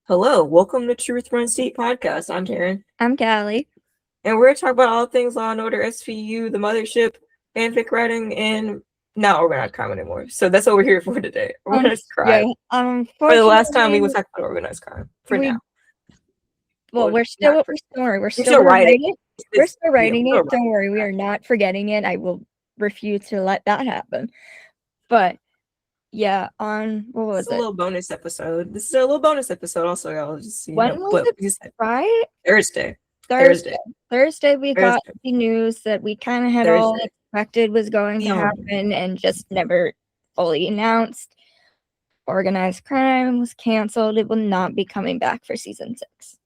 Hello, welcome to Truth Runs Deep podcast. I'm Terryn, I'm Kalli. and we're talking about all things Law and Order, SVU, the Mothership, fanfic writing, and not organized crime anymore. So that's what we're here for today. Organized crime. Yeah, For the last time, we unfortunately, will talk about organized crime. For we now, well, well, we're not still for we're we're still still gonna write writing. it. We're still Yeah, writing we're it. still Don't worry, we writing. are not forgetting it. I will refuse to let that happen. But yeah, on what It's was a it? little bonus episode. This is a little bonus episode. Also, y'all just When was but it? we just Right? Thursday. Thursday. Thursday. Thursday, we got Thursday. the news that we kind of had all Thursday. expected was going to Yeah. happen and just never fully announced. Organized crime was canceled. It will not be coming back for season 6.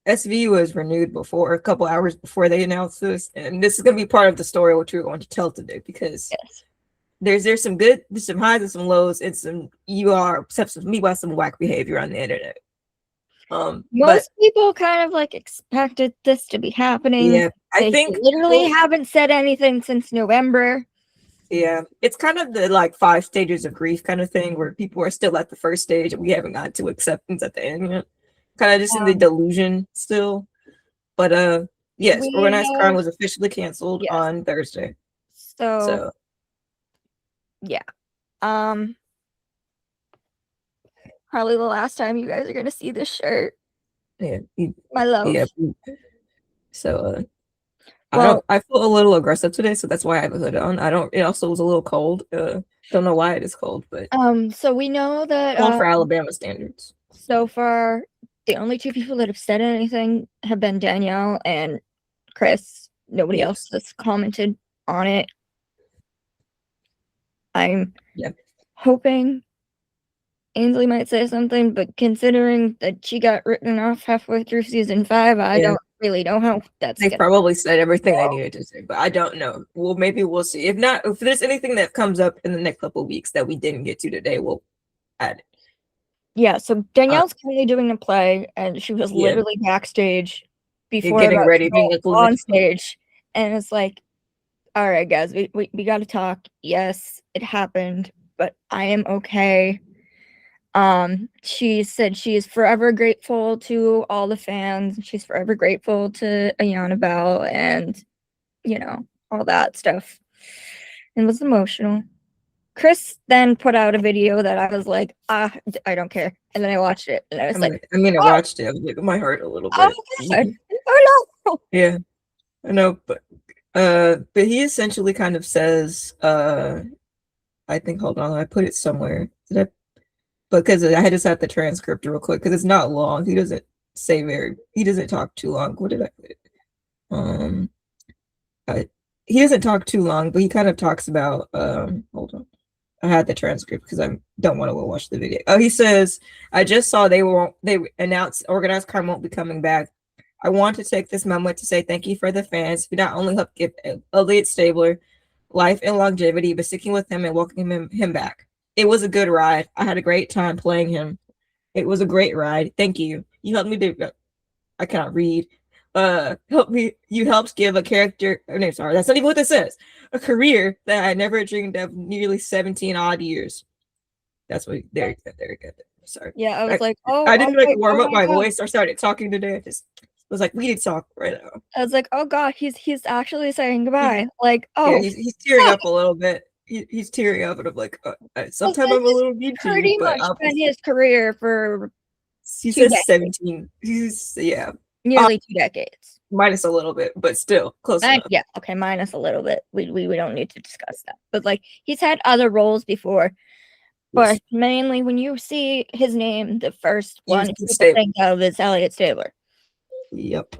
SV was renewed a couple hours before they announced this, and this is going to be part of the story which we're going to tell today because Yes. there's some highs and some lows, and some some whack behavior on the internet. Most people kind of like expected this to be happening. Yeah, I think literally haven't said anything since November. Yeah, it's kind of the like 5 stages of grief kind of thing where people are still at the first stage and we haven't gotten to acceptance at the end yet. Kind of just in the delusion still. But yes, organized crime was officially canceled on Thursday. So yeah. Probably the last time you guys are gonna see this shirt. Yeah. My love. Yeah. So I feel a little aggressive today, so that's why I have a hood on. It also was a little cold. Don't know why it is cold, but so we know that cold for Alabama standards. So far, the only 2 people that have said anything have been Danielle and Chris. Nobody else has commented on it. I'm hoping Ainsley might say something, but considering that she got written off halfway through season 5, I don't really know how that's They probably said everything they needed to say, but I don't know. Well, maybe we'll see. If not, if there's anything that comes up in the next couple of weeks that we didn't get to today, we'll add it. Yeah, so Danielle's currently doing a play, and she was literally backstage before getting ready, being on stage, and it's like, all right, guys, we got to talk. Yes, it happened, but I am okay. She said she is forever grateful to all the fans. She's forever grateful to Ayanna Bell and, all that stuff. It was emotional. Chris then put out a video that I was like, I don't care. And then I watched it, and I was I watched it. I was like, my heart a little bit. Oh no! Yeah, I know, but he essentially kind of says, I think, hold on, I put it somewhere. Because I had to set the transcript real quick because it's not long. He doesn't talk too long. What did I put? He doesn't talk too long, but he kind of talks about, hold on. I had the transcript because I don't want to watch the video. Oh, he says, I just saw they announced organized crime won't be coming back. I want to take this moment to say thank you for the fans who not only helped give Elliot Stabler life and longevity, but sticking with him and welcoming him back. It was a good ride. I had a great time playing him. It was a great ride. Thank you. You helped me I cannot read. You helped give a character, no, sorry, that's not even what this says. A career that I never dreamed of nearly 17 odd years. That's what, there you go. Sorry. Yeah, I was like, oh. I didn't warm up my voice or started talking today. I just was like, we need to talk right now. I was like, oh God, he's actually saying goodbye. He's tearing up a little bit. He's tearing up, and I'm like, sometimes I'm a little mean to you. Pretty much been his career for. He says 17. Nearly 2 decades. Minus a little bit, but still close enough. Yeah, okay, minus a little bit. We don't need to discuss that. But he's had other roles before. But mainly when you see his name, the first one you think of is Elliot Stabler. Yep.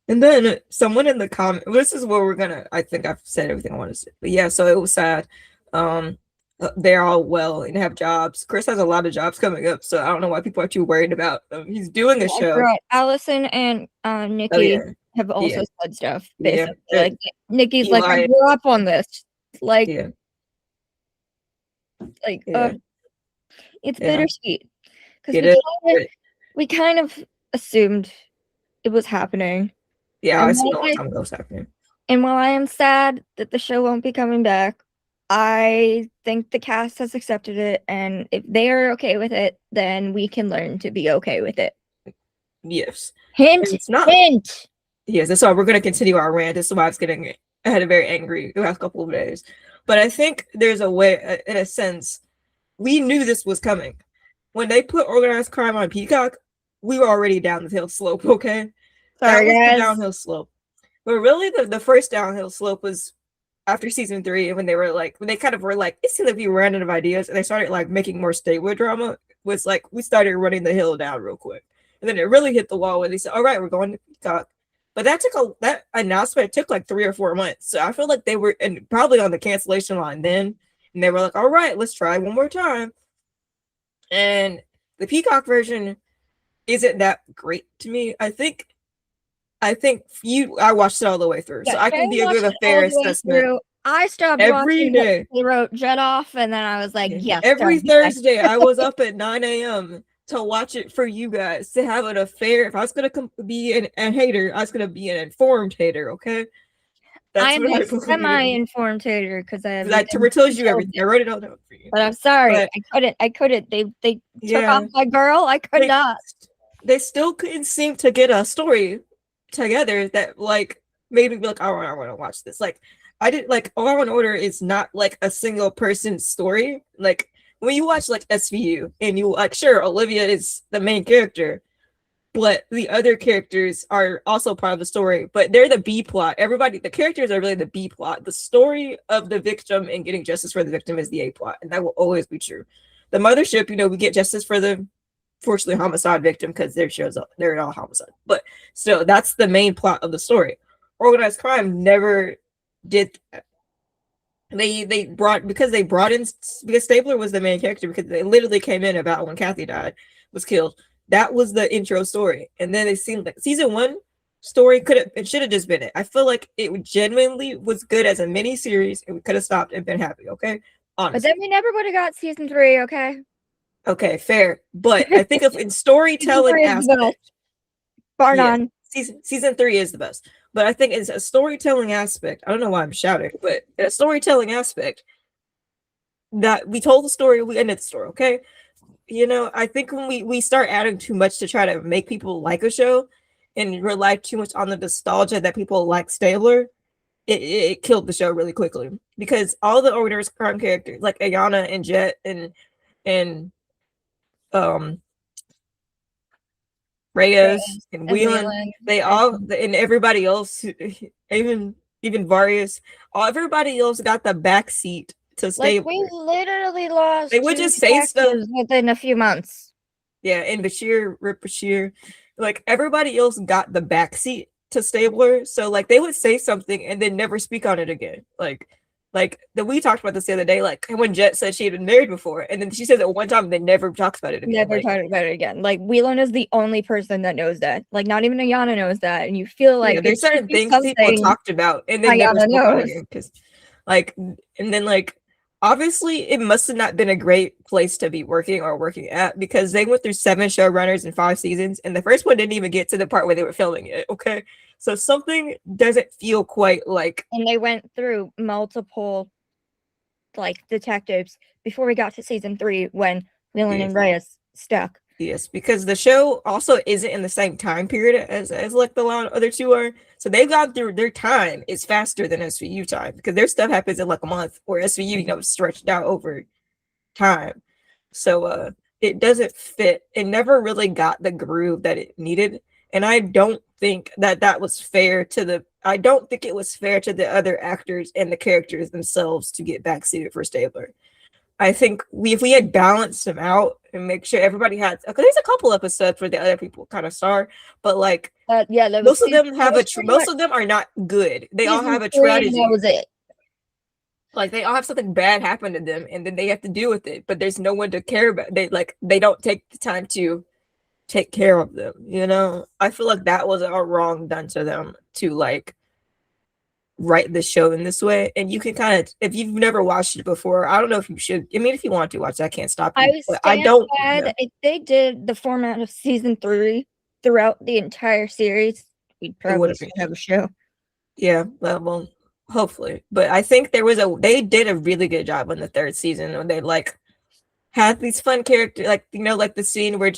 And then someone in the comment, this is where I think I've said everything I want to say. But yeah, so it was sad. They're all well and have jobs. Chris has a lot of jobs coming up, so I don't know why people are too worried about them. He's doing a show. Right. Allison and Nikki have also said stuff. Basically, Nikki's like, I grew up on this. It's bittersweet because we kind of assumed it was happening. Yeah, I see a long time ago it was happening. And while I am sad that the show won't be coming back, I think the cast has accepted it, and if they are okay with it, then we can learn to be okay with it. Yes. Hint, It's not. hint. Yes, that's why we're going to continue our rant. This is why I was getting, I had a very angry the last couple of days. But I think there's a way, in a sense, we knew this was coming. When they put organized crime on Peacock, we were already down the hill slope, okay? That Sorry, was the guys. downhill slope. But really, the first downhill slope was after season 3, and when they were like, when they kind of were like, it seemed to be random ideas, and they started like making more stable drama, was like, we started running the hill down real quick. And then it really hit the wall when they said, all right, we're going to Peacock. But that announcement took like 3 or 4 months. So I feel like they were and probably on the cancellation line then. And they were like, all right, let's try one more time. And the Peacock version isn't that great to me. I think I watched it all the way through. So I can be a good a fair assessment. I stopped Every watching day. They wrote Jet off, and then I was like, yes. Every Thursday, I was up at 9 a.m. to watch it for you guys, to have an affair. If I was going to be a hater, I was going to be an informed hater, okay? That's I'm a semi-informed hater because I told you everything. I wrote it all down for you. But I'm sorry, but I couldn't. They took off my girl. I could not. They still couldn't seem to get a story together that like made me be like, oh, I want to watch this. Like I did like Law and Order is not like a single person story. Like when you watch like SVU and you like, sure, Olivia is the main character, but the other characters are also part of the story, but they're the B plot. Everybody, the characters are really the B plot. The story of the victim and getting justice for the victim is the A plot, and that will always be true. The mothership, we get justice for the fortunately homicide victim because there shows up they're all homicide, but still, that's the main plot of the story. Organized crime never did that. They brought in because Stabler was the main character because they literally came in about when Kathy was killed. That was the intro story, and then it seemed like season 1 story should have just been it. I feel like it genuinely was good as a mini series, and we could have stopped and been happy. Okay, honestly. But then we never would have got season 3. Okay, fair. But I think in storytelling aspect, bar none. Season 3 is the best. But I think it's a storytelling aspect. I don't know why I'm shouting, but in a storytelling aspect, that we told the story, we ended the story. Okay. I think when we start adding too much to try to make people like a show and rely too much on the nostalgia that people like Stabler, it killed the show really quickly because all the organized crime characters like Ayanna and Jet and Reyes and Whelan, they all and everybody else, even Various, everybody else got the backseat to Stabler. We literally lost. They would just say stuff within a few months. Yeah, and Rip Bashir, like everybody else got the backseat to Stabler, so like they would say something and then never speak on it again. Like we talked about this the other day. Like when Jet said she had been married before, and then she says it one time, and they never talks about it again. Never talked about it again. Like Whelan is the only person that knows that. Like not even Ayanna knows that, and you feel like there's certain things people talked about, and they never spoke about it again. Because, and then obviously, it must have not been a great place to be working at because they went through 7 showrunners in 5 seasons, and the first one didn't even get to the part where they were filming it. Okay, so something doesn't feel quite like. And they went through multiple, detectives before we got to season 3 when Whelan and Reyes stuck. Yes, because the show also isn't in the same time period as like the other 2 are. So they've gone through their time is faster than SVU time because their stuff happens in like a month, or SVU, stretched out over time. So it doesn't fit. It never really got the groove that it needed. And I don't think that was fair to I don't think it was fair to the other actors and the characters themselves to get backseated for Stabler. I think if we had balanced them out and make sure everybody had, because there's a couple episodes where the other people kind of star, but most of them have most of them are not good. They all have a tragedy. That was it. Like they all have something bad happen to them, and then they have to deal with it. But there's no one to care about. They don't take the time to take care of them. I feel like that was a wrong done to them to write the show in this way. And you can kind of, if you've never watched it before, I don't know if you should. I mean, if you want to watch it, I can't stop you. I don't. If they did the format of season 3 throughout the entire series, we'd probably have a show. Yeah, well, hopefully. But I think they did a really good job on the third season when they like had these fun characters, like like the scene where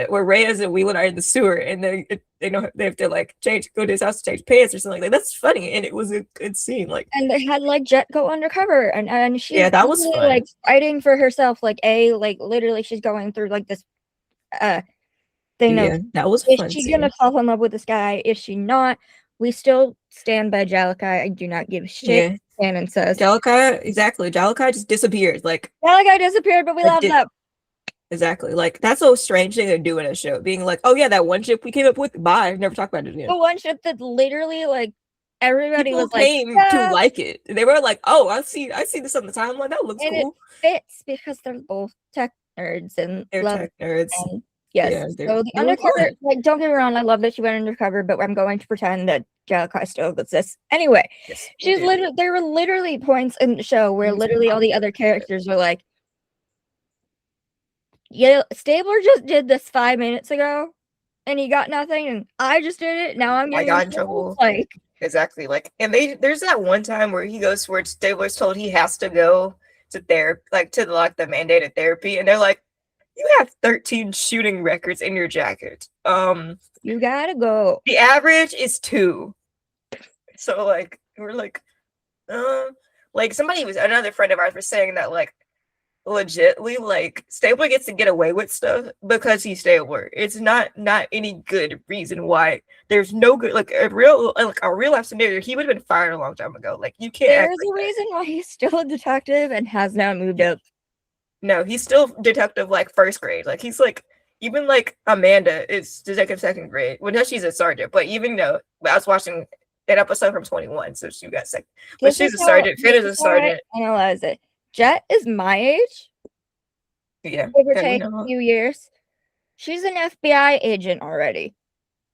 where Reyes and Wheelan are in the sewer, and they know they have to like go to his house to change pants or something like that. That's funny, and it was a good scene. Like, and they had like Jet go undercover, and she's yeah, that was fun. like fighting for herself. Like literally, she's going through like this thing Yeah, of, that was is fun. she gonna fall in love with this guy? Is she not? We still stand by Jalikai. I do not give a shit. Yeah. Canon says Jalikai, exactly. Jalikai just disappeared. Like, Jalikai disappeared, but we love that. Exactly. Like, that's a strange thing to do in a show. Being like, oh yeah, that one ship we came up with, bye. Never talk about it again. The one ship that literally like everybody People was came like, to like it. They were like, oh, I see this on the timeline. That looks and cool. It fits because they're both tech nerds and they're tech nerds. And yes. Yeah, so the undercover, like, don't get me wrong, I love that she went undercover, but I'm going to pretend that Jalikai still exists. Anyway, yes, there were literally points in the show where literally all the other characters were like, yeah, Stabler just did this 5 minutes ago and he got nothing, and I just did it. Now I'm getting in trouble. Like, exactly. Like, and there's that one time where he goes where Stabler's told he has to go to therapy, like to the mandated therapy, and they're like, you have 13 shooting records in your jacket. You gotta go. The average is 2. So like we're like another friend of ours was saying that like legitly like Stabler gets to get away with stuff because he's Stabler. It's not any good reason why. There's no good like a real life scenario. He would have been fired a long time ago. Like, you can't. There's a reason why he's still a detective and has now moved up. No, he's still detective like first grade. Like, he's like, even like Amanda is detective second grade. Well, no, she's a sergeant, but even though I was watching an episode from 21, so she got second. But she's a sergeant. Finn is a sergeant. Analyze it. Jet is my age. Yeah. Give or take a few years. She's an FBI agent already.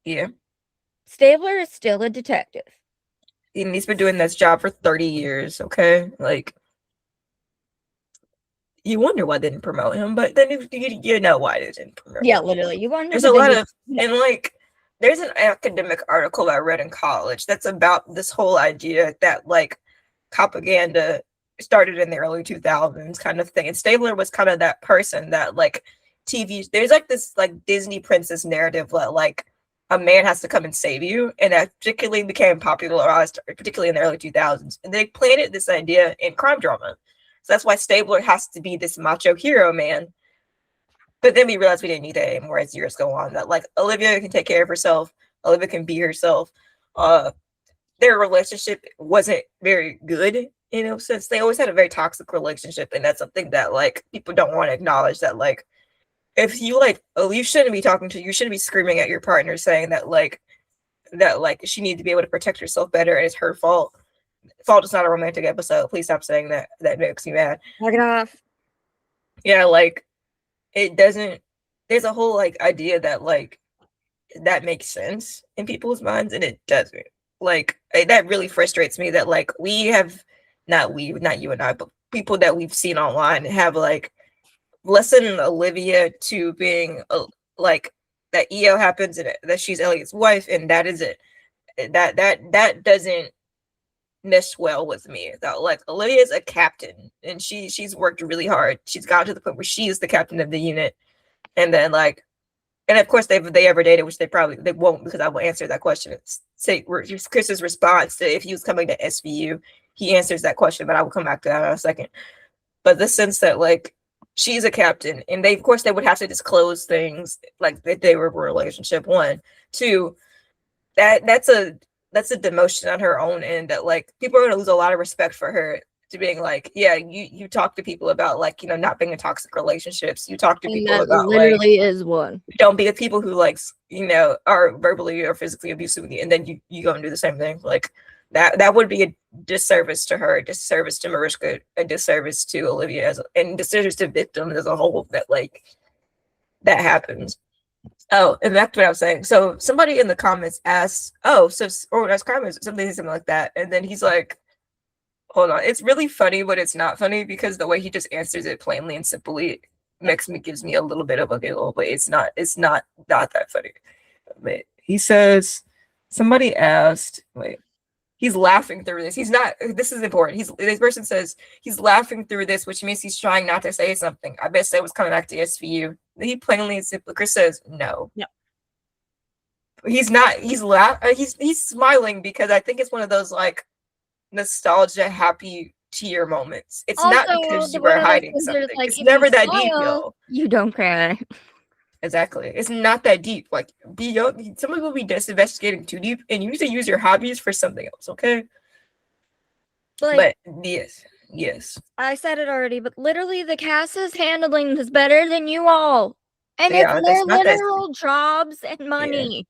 Yeah. Stabler is still a detective. And he's been doing this job for 30 years, okay? Like, you wonder why they didn't promote him, but then you know why they didn't promote him. Yeah, literally. You wonder. There's a lot of, and like, there's an academic article I read in college that's about this whole idea that like propaganda started in the early 2000s kind of thing. And Stabler was kind of that person that like there's like this like Disney princess narrative that like a man has to come and save you. And that particularly became popularized, particularly in the early 2000s. And they planted this idea in crime drama. So that's why Stabler has to be this macho hero man. But then we realized we didn't need that anymore as years go on. That like Olivia can take care of herself. Olivia can be herself. Their relationship wasn't very good, since they always had a very toxic relationship. And that's something that like people don't want to acknowledge, that like if you like, you shouldn't be screaming at your partner saying that she needs to be able to protect herself better and it's her fault. Fault is not a romantic episode. Please stop saying that. That makes me mad. Knock it off. Yeah, like it doesn't. There's a whole like idea that like that makes sense in people's minds, and it doesn't. Like that really frustrates me. That like not you and I, but people that we've seen online have like listened Olivia to being like that EO happens and that she's Elliot's wife, and that is it. That doesn't mesh well with me. That like Olivia is a captain and she's worked really hard. She's gotten to the point where she is the captain of the unit, and then like, and of course they ever dated, which they won't, because I will answer that question. Say Chris's response to if he was coming to SVU, he answers that question, but I will come back to that in a second. But the sense that like she's a captain, and they would have to disclose things like that they were a relationship. 1, 2, that's a demotion on her own end, that like people are going to lose a lot of respect for her, to being like, yeah, you talk to people about like, not being in toxic relationships. You talk to people about literally is one. Don't be with people who like, are verbally or physically abusive with you, and then you go and do the same thing. Like that would be a disservice to her, a disservice to Mariska, a disservice to Olivia, and disservice to victims as a whole, that like that happens. Oh, and back to what I was saying. So somebody in the comments asked, organized crime is something like that. And then he's like, hold on. It's really funny, but it's not funny, because the way he just answers it plainly and simply gives me a little bit of a giggle, but it's not that funny. But he says, somebody asked, wait, He's laughing through this. He's not. This is important. This person says he's laughing through this, which means he's trying not to say something. I bet it was coming back to SVU. He plainly and simply. Chris says no. No. He's not. He's He's smiling because I think it's one of those like nostalgia, happy tear moments. It's Also, not because you were hiding something. Like, it's never that deep, smile, yo. You don't cry. Exactly. It's not that deep. Like, be young. Some people be investigating too deep, and you need to use your hobbies for something else, okay? Like, but yes. I said it already, but literally the cast is handling this better than you all. And Yeah, it's their literal jobs and money.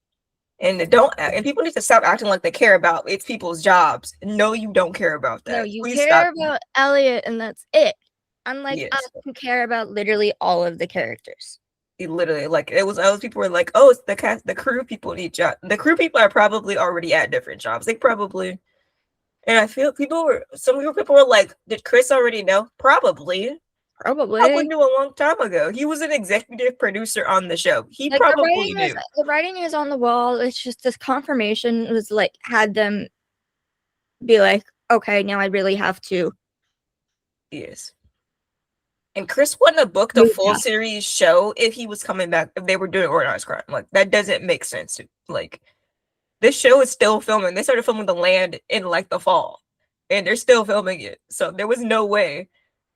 Yeah. And people need to stop acting like they care about it's people's jobs. No, you don't care about that. No, you Please care stop. about Elliot, and that's it. Unlike Yes. us, who care about literally all of the characters. It literally, like, it was people were like, oh, it's the cast, the crew people need jobs. The crew people are probably already at different jobs. They probably, and I feel some people were like, did Chris already know? Probably knew a long time ago. He was an executive producer on the show. He like, probably knew. The writing is on the wall. It's just this confirmation was like had them be like, okay, now I really have to. Yes. And Chris wouldn't have booked a full series show if he was coming back, if they were doing organized crime. Like, that doesn't make sense. Like, this show is still filming. They started filming The Land in, like, the fall. And they're still filming it. So there was no way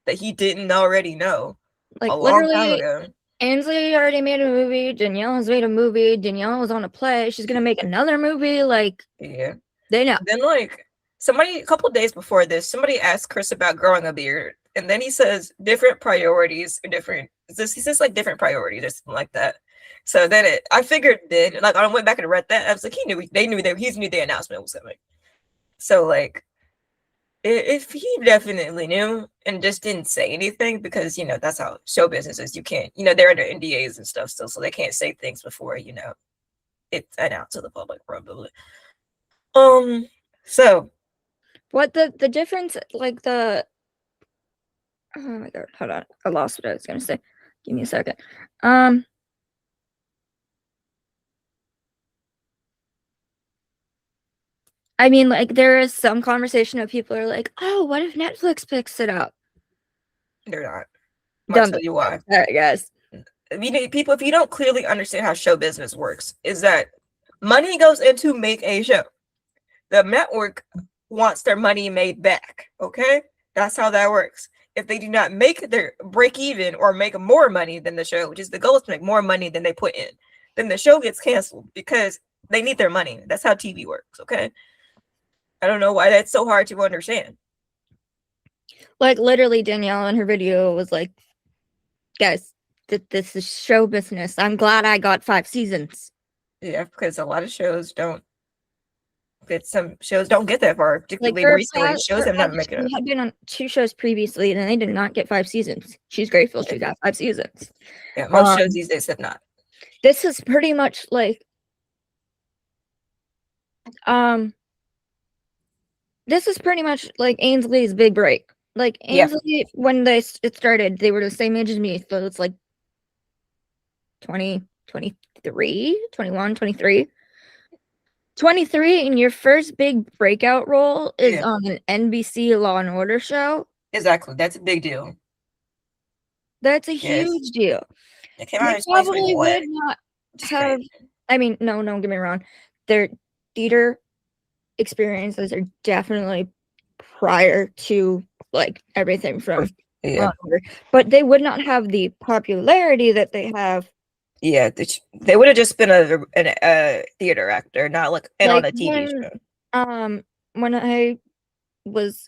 that he didn't already know. Like, a long time ago. Ainsley already made a movie. Danielle has made a movie. Danielle was on a play. She's going to make another movie. Like, yeah. They know. Then, like, a couple of days before this, somebody asked Chris about growing a beard. And then he says different priorities or he says like different priorities or something like that. So then I figured then, like, I went back and read that. I was like, he knew the announcement was coming. So, like, if he definitely knew and just didn't say anything because, that's how show business is. You can't, they're under NDAs and stuff still, so they can't say things before, it's announced to the public probably. So what the difference, like the oh my god, hold on. I lost what I was gonna say. Give me a second. I mean, like, there is some conversation of people are like, oh, what if Netflix picks it up? They're not. I'll tell you why. I guess. People, if you don't clearly understand how show business works, is that money goes into make a show. The network wants their money made back. Okay? That's how that works. If they do not make their break even or make more money than the show, which is the goal is to make more money than they put in, then the show gets canceled because they need their money. That's how TV works, okay? I don't know why that's so hard to understand. Like, literally, Danielle in her video was like, guys, this is show business. I'm glad I got 5 seasons. Yeah, because a lot of shows don't. Some shows don't get that far, particularly recently. Shows have not made it. She had been on 2 shows previously, and they did not get 5 seasons. She's grateful she got 5 seasons. Yeah, most shows these days have not. This is pretty much like, this is pretty much like Ainsley's big break. Like, Ainsley, when it started, they were the same age as me, so it's like 20, 23, 21, 23. 23, and your first big breakout role is on an NBC Law and Order show. Exactly. That's a big deal. That's a huge deal. It came out probably would not have. I mean, no, don't get me wrong. Their theater experiences are definitely prior to, like, everything from Law and Order, but they would not have the popularity that they have. Yeah, they would have just been a theater actor, not like on a TV show. When I was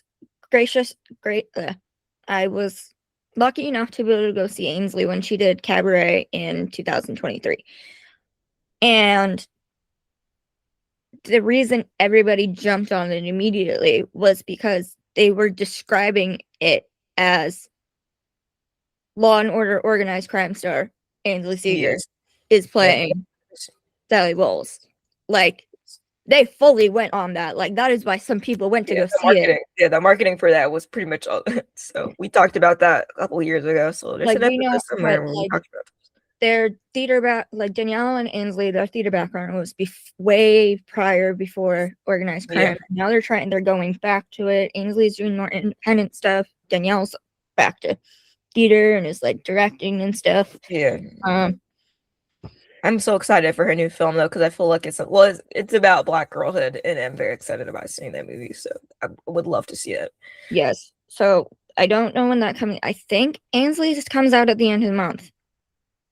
I was lucky enough to be able to go see Ainsley when she did Cabaret in 2023. And the reason everybody jumped on it immediately was because they were describing it as Law and Order organized crime star Ainsley Seeger is playing Sally Bowles. Like, they fully went on that. Like, that is why some people went to go see it. Yeah, the marketing for that was pretty much all. So we talked about that a couple years ago. So there's an episode somewhere when we talked about this. their theater like Danielle and Ainsley, their theater background was way prior before organized crime. Yeah. Now they're going back to it. Ainsley's doing more independent stuff. Danielle's back to theater and is like directing and stuff. Yeah. I'm so excited for her new film though, because I feel like it's about Black girlhood, and I'm very excited about seeing that movie. So I would love to see it. Yes. So I don't know when that coming. I think Ainsley's comes out at the end of the month.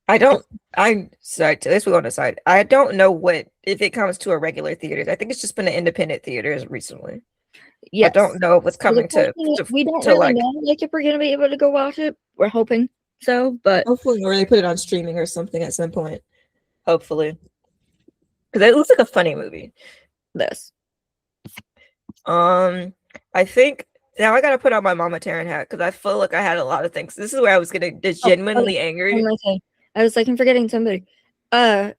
I'm sorry, this will go on the side. I don't know if it comes to a regular theaters. I think it's just been the independent theaters recently. Yes. I don't know if it's coming to we don't really know like if we're gonna be able to go watch it. We're hoping so, but hopefully, or they put it on streaming or something at some point. Hopefully, because it looks like a funny movie. This. I think now I gotta put on my Mama Terryn hat because I feel like I had a lot of things. This is where I was getting genuinely angry. I was like, I'm forgetting somebody. Yeah,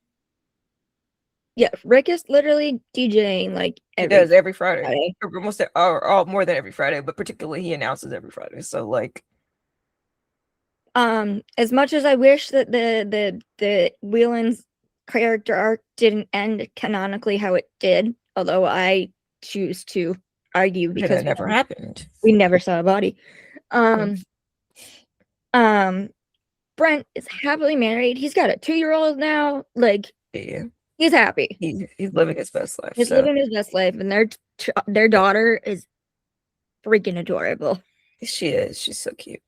Rick is literally DJing like every Friday. Almost or more than every Friday, but particularly he announces every Friday. So like, as much as I wish that the Whelan's character arc didn't end canonically how it did, although I choose to argue because it never happened. We never saw a body. Brent is happily married. He's got a 2-year-old now. Like, yeah, he's happy. He's living his best life. He's living his best life, and their daughter is freaking adorable. She is. She's so cute.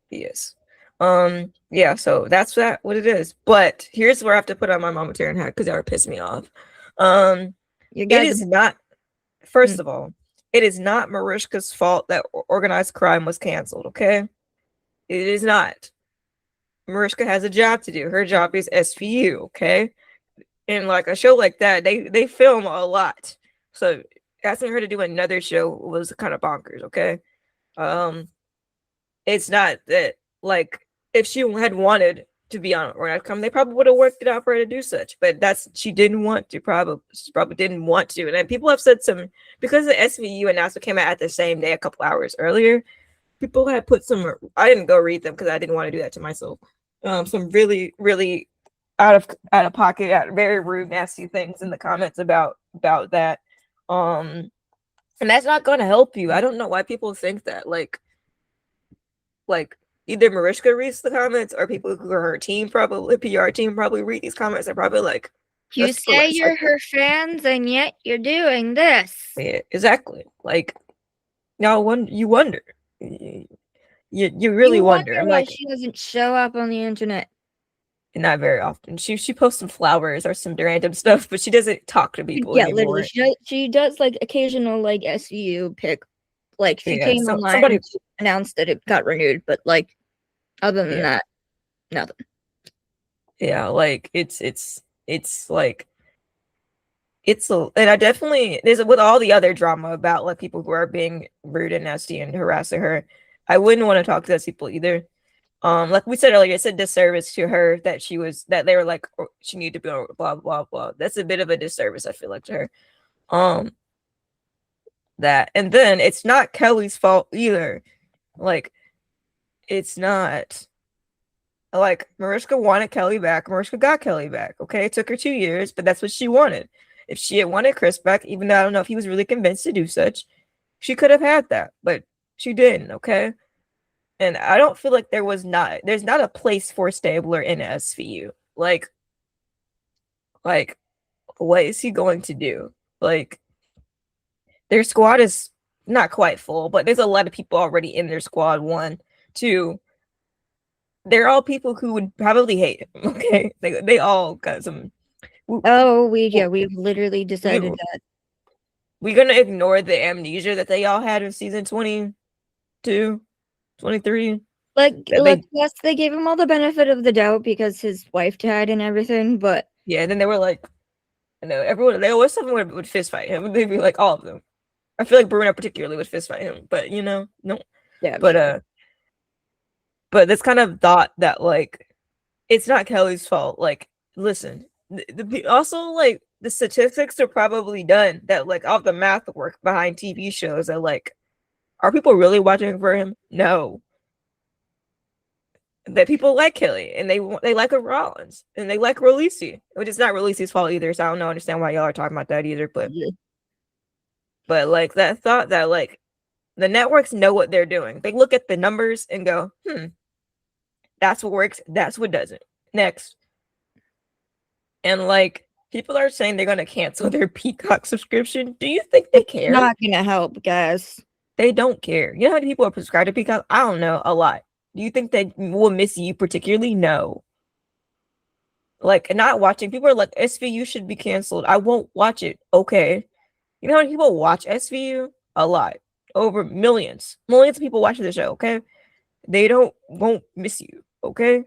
He is. Yeah, so that's what it is. But here's where I have to put on my Mama Terryn hat because that would piss me off. It is not, first of all, it is not Mariska's fault that organized crime was canceled, okay? It is not. Mariska has a job to do. Her job is SVU, okay? And like a show like that, they film a lot. So asking her to do another show was kind of bonkers, okay? It's not that, like, if she had wanted to be on organized crime, they probably would have worked it out for her to do such. But she didn't want to. She probably didn't want to. And then people have said because the SVU announcement came out at the same day, a couple hours earlier. People had put some. I didn't go read them because I didn't want to do that to myself. Some really, really out of pocket, very rude, nasty things in the comments about that. And that's not going to help you. I don't know why people think that. Like either Mariska reads the comments or people who are her team, probably PR team, probably read these comments and probably like, you say you're her fans and yet you're doing this. Yeah, exactly. Like, now you wonder. You really wonder. I'm why like, she doesn't show up on the internet. Not very often. She posts some flowers or some random stuff, but she doesn't talk to people anymore. Literally, she does like occasional like SVU pick. Like she came online, somebody announced that it got renewed, but like other than that, nothing. Yeah, like it's like and I definitely there's with all the other drama about like people who are being rude and nasty and harassing her. I wouldn't want to talk to those people either. Like we said earlier, it's a disservice to her that they were like, oh, she needed to be on blah blah blah. That's a bit of a disservice, I feel like, to her. That, and then it's not Kelly's fault either. Like, it's not. Like, Mariska wanted Kelly back. Mariska got Kelly back. Okay, it took her 2 years, but that's what she wanted. If she had wanted Chris back, even though I don't know if he was really convinced to do such, she could have had that, but she didn't. Okay. And I don't feel like there's not a place for Stabler in SVU. Like, what is he going to do? Like, their squad is not quite full, but there's a lot of people already in their squad. 1, 2. They're all people who would probably hate him. Okay, they all got some. We've literally decided that we're gonna ignore the amnesia that they all had in season 22. 23. Yes, they gave him all the benefit of the doubt because his wife died and everything, but yeah, and then they were like, everyone, they always someone would fist fight him. They'd be like, all of them. I feel like Bruno particularly would fist fight him, but no. Yeah, but this kind of thought that like it's not Kelly's fault. Like, listen, also like the statistics are probably done that like all the math work behind TV shows that like. Are people really watching for him? No. that people like Kelly and they like a Rollins and they like Releasy, which is not Releasy's fault either. So I don't understand why y'all are talking about that either. But like that thought that like the networks know what they're doing. They look at the numbers and go, that's what works. That's what doesn't. Next. And like people are saying they're gonna cancel their Peacock subscription. Do you think they care? Not gonna help, guys. They don't care. You know how many people are subscribed to Peacock? I don't know, a lot. Do you think they will miss you particularly? No. Like not watching. People are like, SVU should be canceled. I won't watch it. Okay. You know how many people watch SVU? A lot. Over millions. Millions of people watch the show, okay? They won't miss you, okay?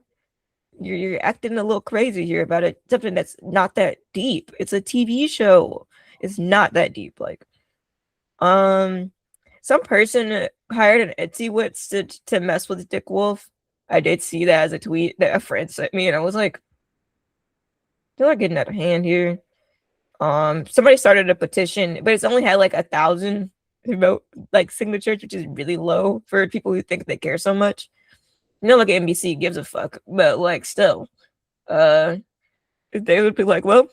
You're acting a little crazy here about it. Something that's not that deep. It's a TV show. It's not that deep. Like, some person hired an Etsy witch to mess with Dick Wolf. I did see that as a tweet that a friend sent me, and I was like, "People are getting out of hand here." Somebody started a petition, but it's only had like 1,000 vote like signatures, which is really low for people who think they care so much. You know, like NBC gives a fuck, but like still, they would be like, well,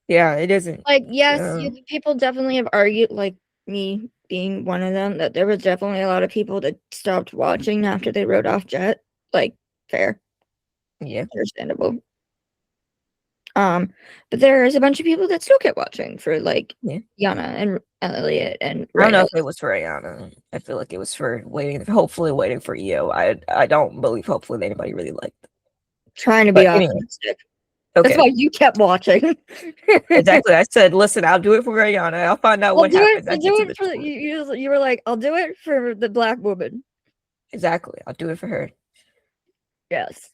yeah, it isn't. Like, yes, people definitely have argued, like me being one of them, that there was definitely a lot of people that stopped watching after they wrote off Jet. Like, fair. Yeah. Understandable. But there is a bunch of people that still kept watching for like Yana and Elliot and Reyes. I don't know if it was for Ayana. I feel like it was for hopefully waiting for Io. I don't believe hopefully anybody really liked it. Trying to be optimistic. Okay. That's why you kept watching. Exactly. I said, listen, I'll do it for Ayana. I'll find out what happens. You were like, I'll do it for the black woman. Exactly. I'll do it for her. Yes.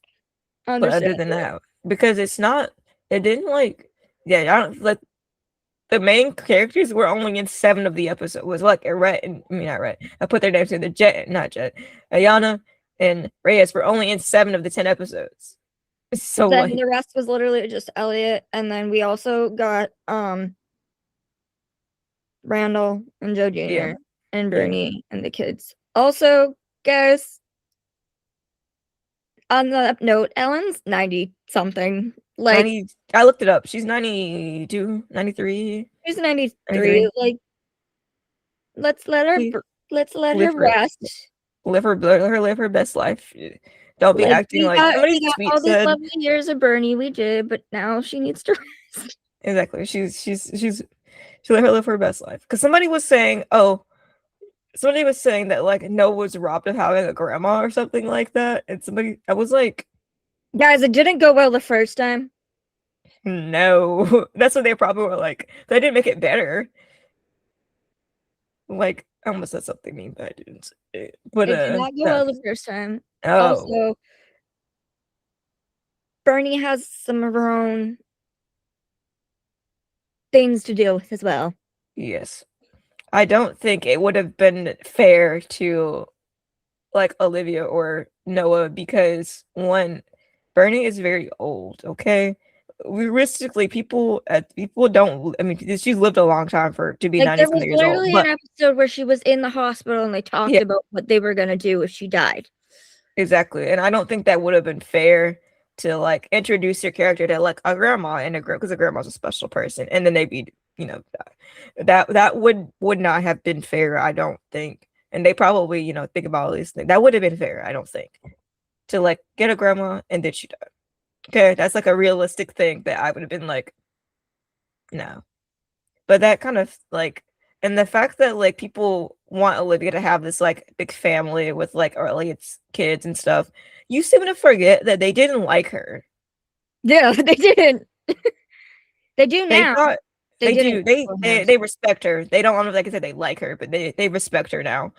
But other than that, because it didn't like, I don't like the main characters were only in 7 of the episodes. Was like not Red. I put their names in the not Jet. Ayana and Reyes were only in 7 of the 10 episodes. So then like, the rest was literally just Elliot, and then we also got Randall and Joe Jr. And Bernie and the kids. Also, guys, on the note, Ellen's 90 something. Like 90, I looked it up. She's 92, 93. She's 93. Like, let's let her rest. Live her best life. Don't be acting like somebody's tweet all these lovely years of Bernie. We did, but now she needs to rest. Exactly. She let her live her best life. Because somebody was saying that like Noah was robbed of having a grandma or something like that, and I was like, guys, it didn't go well the first time. No, that's what they probably were like. They didn't make it better. Like, I almost said something mean, but I didn't say it. But it did not go well the first time. Oh. Also, Bernie has some of her own things to deal with as well. Yes. I don't think it would have been fair to like Olivia or Noah because one, Bernie is very old, okay? Realistically, people don't. I mean, she's lived a long time to be 90 something years old. There was literally an episode where she was in the hospital and they talked about what they were gonna do if she died. Exactly, and I don't think that would have been fair to like introduce your character to like a grandma and a girl because a grandma's a special person, and then they'd be, that would not have been fair. I don't think, and they probably think about all these things. That would have been fair. I don't think to like get a grandma and then she died. Okay, that's like a realistic thing that I would have been like, no. But that kind of like, and the fact that like people want Olivia to have this like big family with like Elliot's kids and stuff, you seem to forget that they didn't like her. Yeah, they didn't. They do now. They do. They respect her. They don't, like I said, they like her, but they respect her now.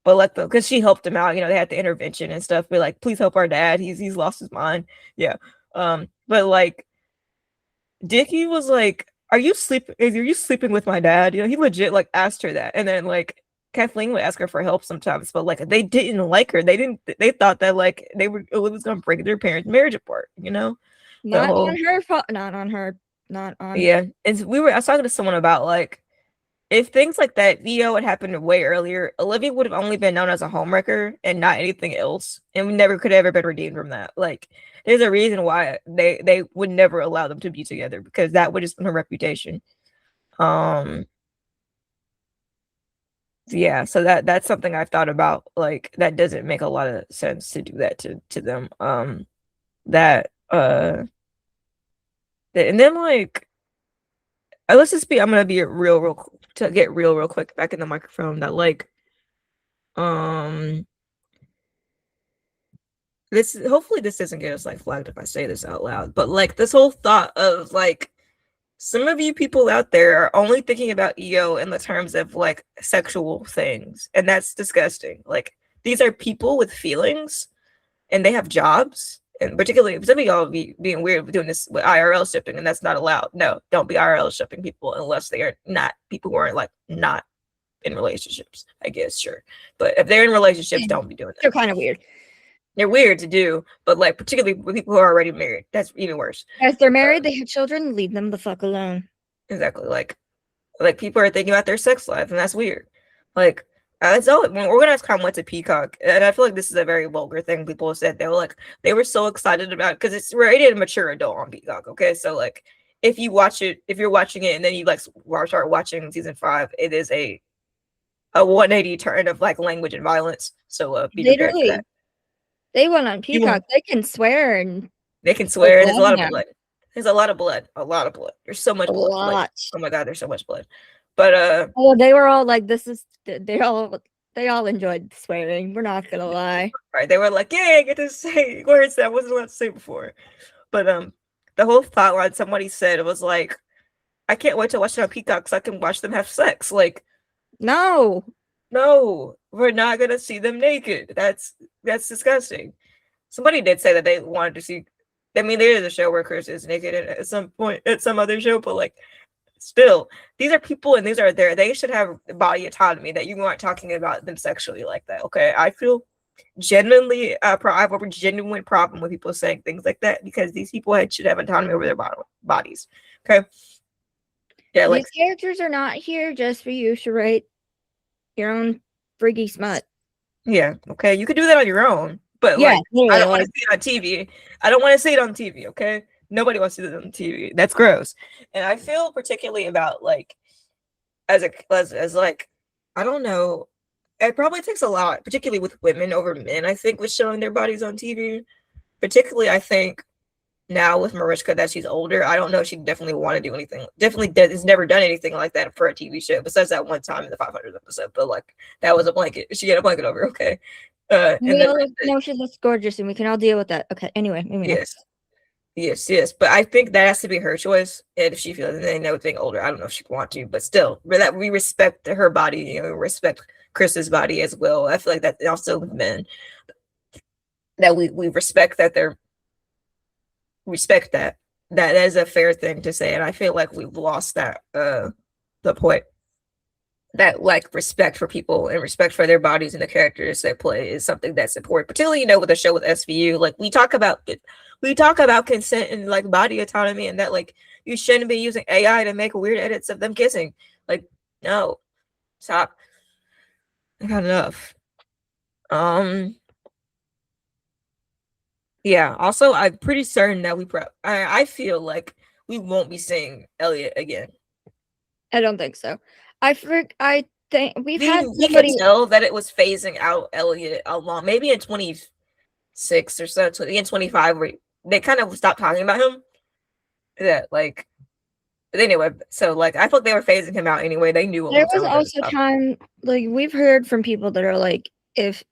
But like because she helped him out, they had the intervention and stuff. But like, please help our dad. He's lost his mind. Yeah. But like, Dickie was like, "Are you sleeping with my dad?" He legit like asked her that, and then like Kathleen would ask her for help sometimes. But like, they didn't like her. They thought that like it was gonna break their parents' marriage apart. Not on her fault. Not on her. Not on. Yeah, and I was talking to someone about like if things like that, Leo had happened way earlier, Olivia would have only been known as a homewrecker and not anything else, and we never could have ever been redeemed from that. Like, there's a reason why they would never allow them to be together, because that would just been her reputation. Yeah, so that's something I've thought about. Like, that doesn't make a lot of sense to do that to them. That and then like, let's just be. I'm gonna be to get real quick back in the microphone. That like, this hopefully this doesn't get us like flagged if I say this out loud. But like, this whole thought of like, some of you people out there are only thinking about EO in the terms of like sexual things, and that's disgusting. Like, these are people with feelings, and they have jobs. And particularly, some of y'all be being weird with doing this with IRL shipping, and that's not allowed. No, don't be IRL shipping people unless they are not people who are like not in relationships. I guess, sure, but if they're in relationships, don't be doing that. They're kind of weird. They're weird to do, but like, particularly with people who are already married, that's even worse. If they're married, they have children, leave them the fuck alone. Exactly. Like people are thinking about their sex life, and that's weird. Like, that's all. When Organized Crime went to Peacock, and I feel like this is a very vulgar thing people have said. They were so excited about it because it's rated mature adult on Peacock. Okay, so like, if you're watching it and then you like start watching season 5, it is a 180 turn of like language and violence. So be prepared for that. They went on Peacock. They can swear and there's a lot of blood. There's a lot of blood. There's so much blood. Like, oh my god, there's so much blood. But they were all like, they all enjoyed swearing. We're not gonna lie. Right? They were like, yeah, I get to say words that I wasn't allowed to say before. But the whole thought line somebody said was like, I can't wait to watch it on Peacock so I can watch them have sex. Like, no, we're not gonna see them naked. That's disgusting. Somebody did say that they wanted to see. I mean, there is a show where Chris is naked at some point at some other show, but like, still, these are people and they should have body autonomy. That you aren't talking about them sexually like that. Okay, I feel genuinely I have a genuine problem with people saying things like that, because these people should have autonomy over their bodies. Okay. Yeah, these characters are not here just for you to write your own freaky smut. Yeah, okay, you could do that on your own, but yeah, like, I don't want to see it on TV. I don't want to see it on TV. Okay, nobody wants to see it on TV. That's gross. And I feel particularly about like, as like, I don't know. It probably takes a lot, particularly with women over men, I think, with showing their bodies on TV. Particularly, I think now with Mariska that she's older, I don't know if she'd definitely want to do anything. Definitely has never done anything like that for a TV show, besides that one time in the 500th episode. But like, that was a blanket. She had a blanket over. Okay. No, she looks gorgeous, and we can all deal with that. Okay. Anyway, yes. But I think that has to be her choice. And if she feels they know being older, I don't know if she'd want to, but still, that we respect her body. You know, we respect Chris's body as well. I feel like that also with men, that we respect that that is a fair thing to say. And I feel like we've lost that the point that like respect for people and respect for their bodies and the characters they play is something that's important, particularly, you know, with a show with SVU. Like, we talk about consent and like body autonomy, and that like you shouldn't be using AI to make weird edits of them kissing. Like, no, stop. I got enough. Yeah, also, I'm pretty certain that I feel like we won't be seeing Elliot again. I don't think so. I think we can tell that it was phasing out Elliot along, maybe in 26 or so, in 25, where they kind of stopped talking about him. That like, but anyway, so like, I thought they were phasing him out anyway. They knew. There was also time, like, we've heard from people that are like, if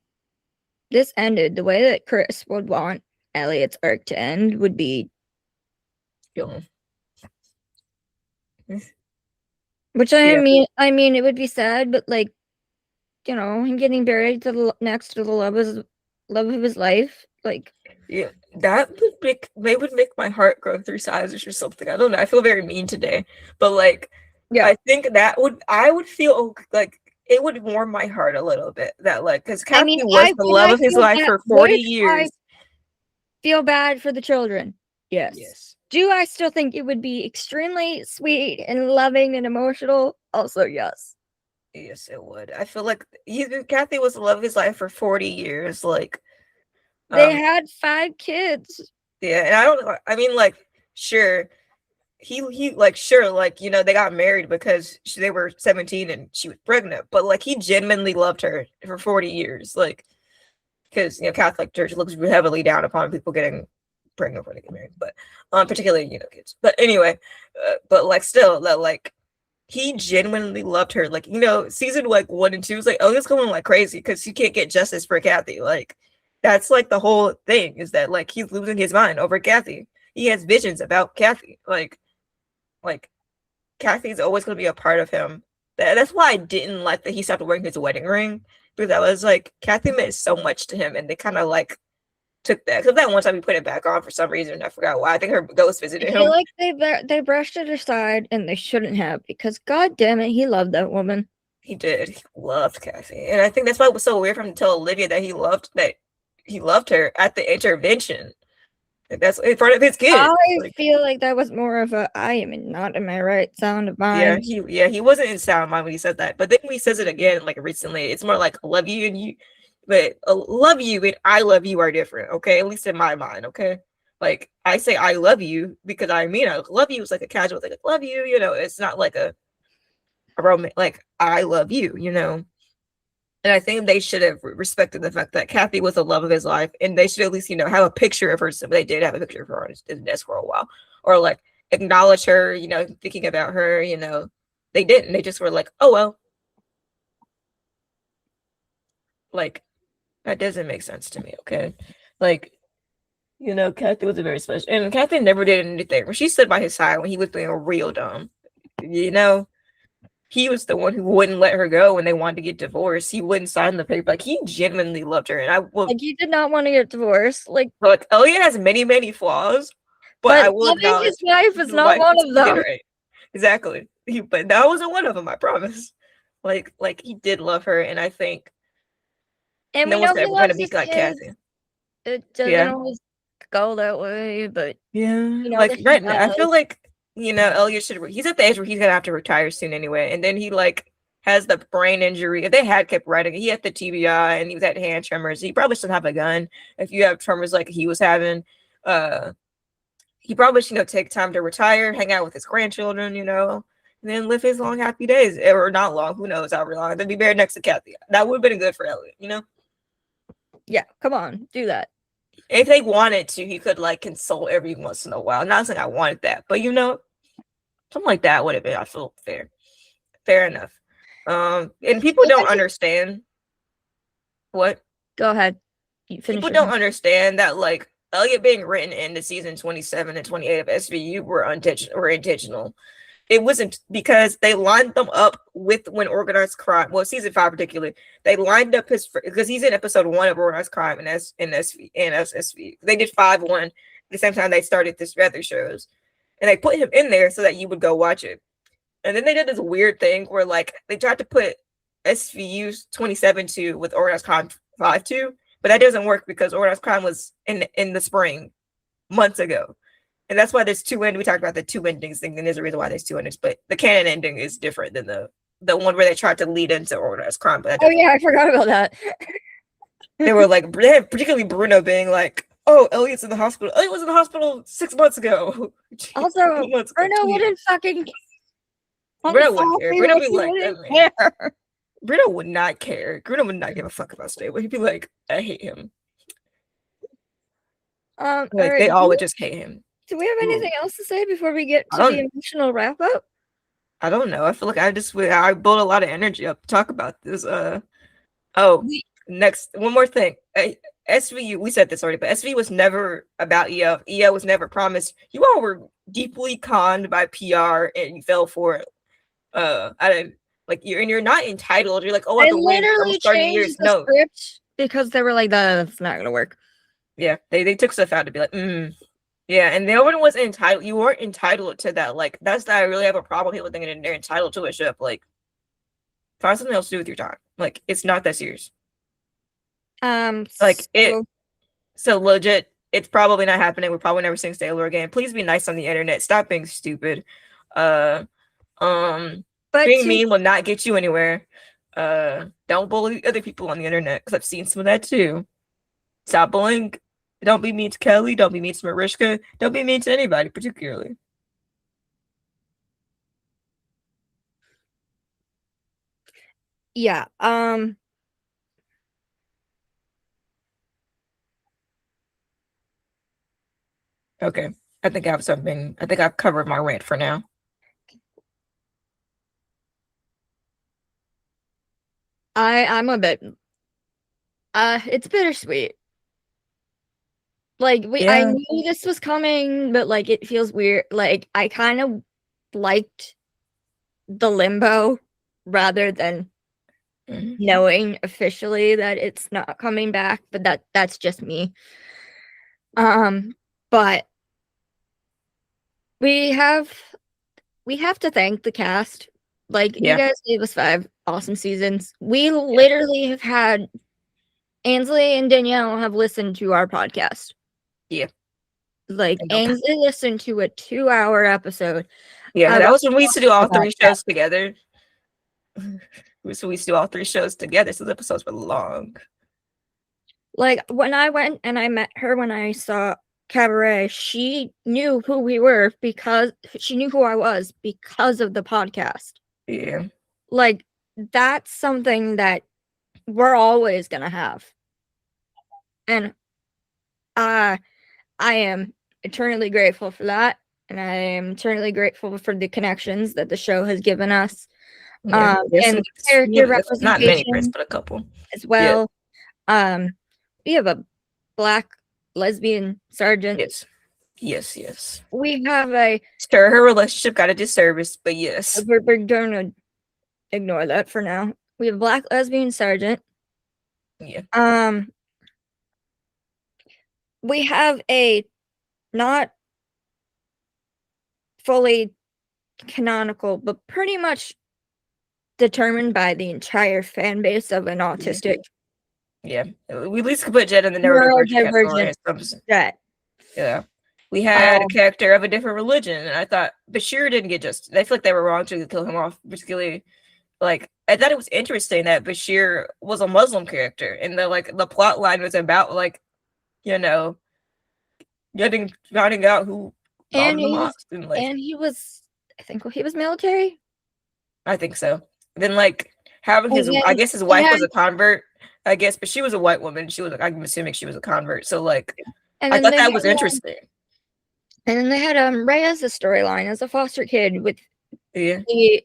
this ended the way that Chris would want Elliot's arc to end, would be kill him. Which I mean, it would be sad, but like, you know, him getting buried next to the love of his life, like, yeah, that would make my heart grow 3 sizes or something. I don't know. I feel very mean today, but like, yeah, I think I would feel like it would warm my heart a little bit, that like, because Kathy was the love of his life for 40 years. Feel bad for the children. Yes. Do I still think it would be extremely sweet and loving and emotional? Also, yes. Yes, it would. I feel like Kathy was the love of his life for 40 years. Like, They had 5 kids. yeah, and I mean, like, sure, he like, sure, like, you know, they got married because they were 17 and she was pregnant, but like, he genuinely loved her for 40 years. Like, because, you know, Catholic Church looks heavily down upon people getting pregnant before they get married, but particularly, you know, kids. But anyway, but like, still, that like, he genuinely loved her. Like, you know, season like 1 and 2 was like, oh, it's going like crazy because he can't get justice for Kathy. Like, that's like the whole thing, is that like he's losing his mind over Kathy. He has visions about Kathy. Like Kathy's always going to be a part of him. That's why I didn't like that he stopped wearing his wedding ring, because I was like, Kathy meant so much to him, and they kind of like took that, because that one time he put it back on for some reason. I forgot why. I think her ghost I visited feel him. like they brushed it aside, and they shouldn't have, because god damn it, he loved that woman. He did. He loved Kathy, and I think that's why it was so weird for him to tell Olivia that he loved her at the intervention. That's in front of his kids. I Like, feel like that was more of a I am not in my right sound of mind. he wasn't in sound mind when he said that. But then when he says it again, like recently, it's more like love you and you, but love you and I love you are different. Okay, at least in my mind. Okay, like I say I love you because I mean I love you. It's like a casual thing. Like, love you. You know, it's not like a romance. Like I love you. You know. And I think they should have respected the fact that Kathy was the love of his life, and they should at least, you know, have a picture of her. So they did have a picture of her on his desk for a while, or like acknowledge her, you know, thinking about her. You know, they didn't. They just were like, oh well, like that doesn't make sense to me. Okay, like, you know, Kathy was a very special, and Kathy never did anything. When she stood by his side when he was being real dumb, you know, he was the one who wouldn't let her go when they wanted to get divorced. He wouldn't sign the paper. Like, he genuinely loved her. And I will, Like, he did not want to get divorced. Like Elliot has many, many flaws, but I will loving acknowledge his wife is his not wife one is of them. right. Exactly. But that wasn't one of them, I promise. Like he did love her, and I think And no we one's know he ever gonna loves be his like kids. Kathy. It doesn't Yeah. always go that way, but Yeah. you know Like that he right now, I does. feel like, you know, Elliot should, he's at the age where he's gonna have to retire soon anyway. And then he like has the brain injury. If they had kept writing, he had the TBI and he was at hand tremors. He probably should have a gun if you have tremors like he was having. Uh he probably should, you know, take time to retire, hang out with his grandchildren, you know, and then live his long, happy days. Or not long, who knows how long. Then be buried next to Kathy. That would have been good for Elliot, you know? Yeah, come on, do that. If they wanted to, he could like console every once in a while. Not saying I wanted that, but you know, something like that would have been, I feel, fair. Fair enough. And people don't understand what Go ahead. You finish people your don't sentence. understand that like Elliot being written into season 27 and 28 of SVU were intentional. It wasn't because they lined them up with when organized crime. Well, season 5 particularly, they lined up his, because he's in episode 1 of organized crime and SSV. They did 5-1 at the same time they started this other shows, and they put him in there so that you would go watch it. And then they did this weird thing where like they tried to put SVU 27 2 with organized crime 5-2, but that doesn't work because organized crime was in the spring months ago. And that's why there's 2 endings. We talked about the 2 endings thing, and there's a reason why there's 2 endings, but the canon ending is different than the one where they tried to lead into organized crime. But Oh yeah, I forgot about that. they were like, they had particularly Bruno being like, "Oh, Elliot's in the hospital. Elliot was in the hospital 6 months ago." Also, Bruno wouldn't fucking. Bruno wouldn't care. Bruno would be like, care. Bruno would not care. Bruno would not give a fuck about Stable. He'd be like, I hate him. Like, right, they all would just hate him. Do we have anything else to say before we get to the emotional wrap up? I don't know. I feel like I built a lot of energy up to talk about this. Next, one more thing. SVU, we said this already, but SVU was never about EO. EO was never promised. You all were deeply conned by PR and you fell for it. I didn't like you're not entitled. You're like, oh, I literally changed the script because they were like, that's not gonna work. Yeah, they took stuff out to be like, yeah, and no one was entitled. You weren't entitled to that. Like, that's that I really have a problem with people thinking they're entitled to a ship. Like, find something else to do with your time. Like, it's not that serious. Like, so legit, It's probably not happening. We're probably never seeing Sailor again. Please be nice on the internet. Stop being stupid. Uh, But being to mean will not get you anywhere. Don't bully other people on the internet because I've seen some of that too. Stop bullying. Don't be mean to Kelly. Don't be mean to Mariska. Don't be mean to anybody, particularly. yeah, Okay. I think I have something. I think I've covered my rant for now. I'm a bit it's bittersweet. Like I Yeah. knew this was coming, but like it feels weird. Like I kind of liked the limbo rather than Mhm. knowing officially that it's not coming back, but that's just me. But we have to thank the cast. Like you Yeah. guys gave us 5 awesome seasons. We literally have had Ainsley and Danielle have listened to our podcast. Yeah. Like I know. Ainsley listened to a 2-hour episode. Yeah. I That want was when we used to do to all talk about 3 that. shows together. So we used to do all 3 shows together. So the episodes were long. Like when I went and I met her when I saw Cabaret, she knew who we were because she knew who I was because of the podcast. Yeah. Like that's something that we're always gonna have. And I am eternally grateful for that. And I am eternally grateful for the connections that the show has given us. Yeah. Yes. And the character Not many, Chris, representation but a couple. as Yeah. well. We have a black lesbian sergeant. Yes. Yes. Yes. We have a Sure, her relationship got a disservice, but yes. we're gonna ignore that for now. We have a black lesbian sergeant. Yeah. We have a not fully canonical, but pretty much determined by the entire fan base of an autistic Yeah. We at least could put Jet in the neurodivergent category. neurodivergent Jet. Yeah. We had a character of a different religion, and I thought Bashir didn't get just. I feel like they were wrong to kill him off, particularly. Like I thought it was interesting that Bashir was a Muslim character, and the plot line was about you know finding out who bombed the mosque, And he was, I think he was military. I think so. Then having I guess his wife was a convert. I guess, but she was a white woman. She was I'm assuming she was a convert. So I thought that was interesting. And then they had Reyes' storyline as a foster kid with Yeah. the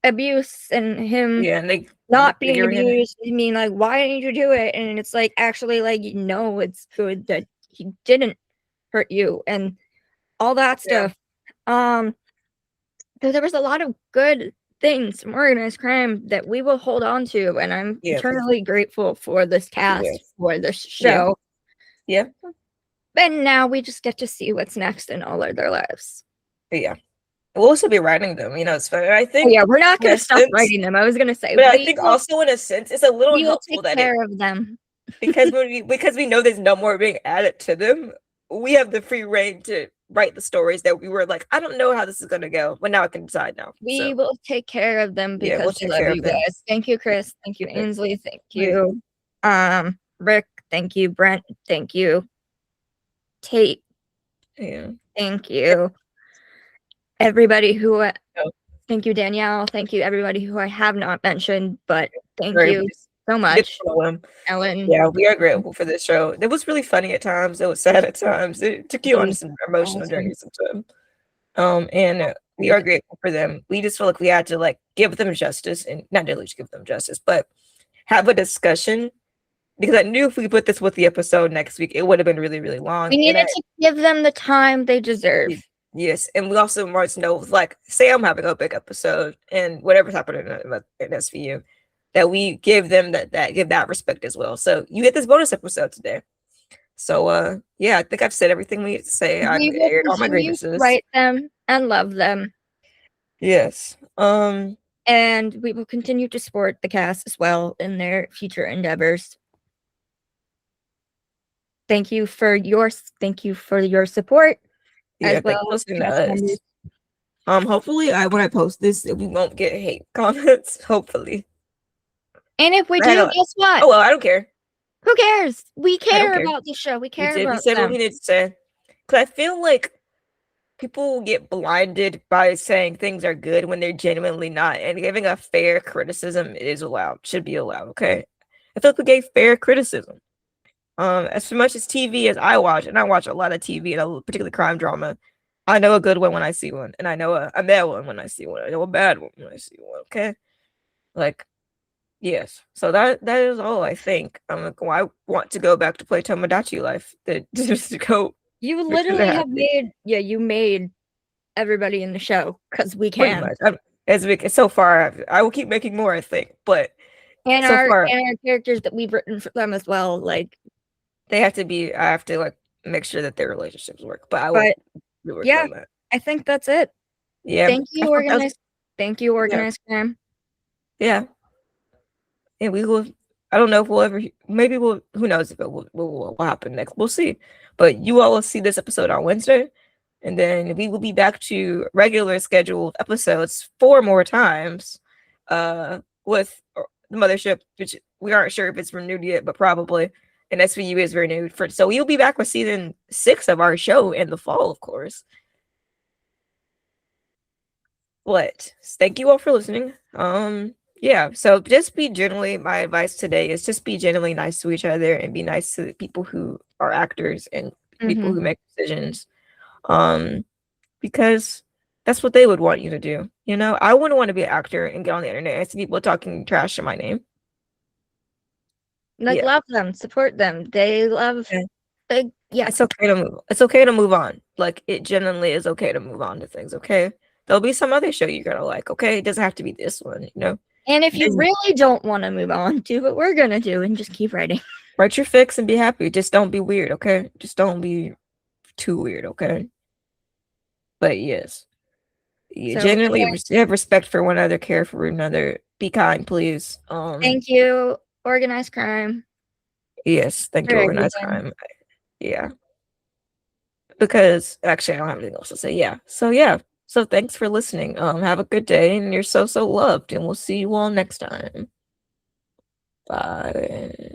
abuse and him Yeah, and they not being abused. I mean, like, why didn't you do it? And it's like, actually, like, it's good that he didn't hurt you and all that stuff. So there was a lot of good things from organized crime that we will hold on to, and I'm eternally grateful for this cast, for this show. Yeah. And now we just get to see what's next in all of their lives. Yeah. We'll also be writing them, it's fun. I think we're not going to stop writing them. I was going to say, but I think also in a sense, it's a little helpful that care of them because because we know there's no more being added to them. We have the free reign to write the stories that we were like, I don't know how this is going to go, but now I can decide now. We will take care of them because we love you guys. Thank you, Chris. Thank you, Ainsley. Thank you, Rick. Thank you, Brent. Thank you, Tate. Yeah. Thank you, everybody who. Thank you, Danielle. Thank you, everybody who I have not mentioned, but thank you so much, Ellen. Yeah, we are grateful for this show. It was really funny at times. It was sad at times. It took you on some emotional journeys sometimes. And we are grateful for them. We just feel like we had to give them justice, and not really just give them justice, but have a discussion. Because I knew if we put this with the episode next week, it would have been really, really long. We needed to give them the time they deserve. Yes, and we also want to know, say I'm having a big episode, and whatever's happening in SVU, that we give them give that respect as well. So you get this bonus episode today. So yeah, I think I've said everything we need to say. I aired all my grievances. Write them and love them. Yes. And we will continue to support the cast as well in their future endeavors. thank you for your support Yeah, as thanks well for as listening to cast us. members. Hopefully, when I post this, we won't get hate comments. Hopefully, And if we I do, don't. guess what? Oh well, I don't care. Who cares? We I don't care care. about the show. We care We about said what them. we needed to say. Because I feel like people get blinded by saying things are good when they're genuinely not, and giving a fair criticism is allowed. Should be allowed. Okay. I feel like we gave fair criticism. As much as TV as I watch, and I watch a lot of TV, and particularly crime drama, I know a good one when I see one, and I know a bad one when I see one. I know a bad one when I see one. Okay, like yes. So that is all I think. I'm like, well, I want to go back to play Tomodachi Life. That just to go You make sure they're literally have happy. you made everybody in the show because we Pretty can. much. So far, I will keep making more. I think, but And so our far characters that we've written for them as well. Like, they have to be. I have to like make sure that their relationships work. But I will but be working yeah, on that. I think that's it. Yeah, Thank I you, thought that was, organized. Thank you, yeah, organized crime. yeah. And we will. I don't know if we'll ever. Maybe we'll. Who knows if it will happen next? We'll see. But you all will see this episode on Wednesday, and then we will be back to regular scheduled episodes 4 more times, with the mothership, which we aren't sure if it's renewed yet, but probably. And SVU is renewed for. So we'll be back with season 6 of our show in the fall, of course. But thank you all for listening. Yeah, so just be generally, my advice today is just be generally nice to each other and be nice to the people who are actors and people Mm-hmm. who make decisions. Um, because that's what they would want you to do. You know, I wouldn't want to be an actor and get on the internet and see people talking trash to my name. Like, Yeah. love them, support them. They love. Yeah. Yeah. It's okay to move. It's okay to move on. Like it genuinely is okay to move on to things. Okay, there'll be some other show you're gonna like. Okay, it doesn't have to be this one. You know. And if you And really don't want to move on, do what we're gonna do and just keep writing. write your fix and be happy. Just don't be weird, okay? Just don't be too weird, okay? But yes, you So genuinely anyway, have respect for one another, care for another, be kind, please. thank you, organized crime, Yes, thank for you, organized everything. crime. Yeah, because actually, I don't have anything else to say. Yeah, so yeah, so thanks for listening. Have a good day, and you're so loved, and we'll see you all next time. Bye.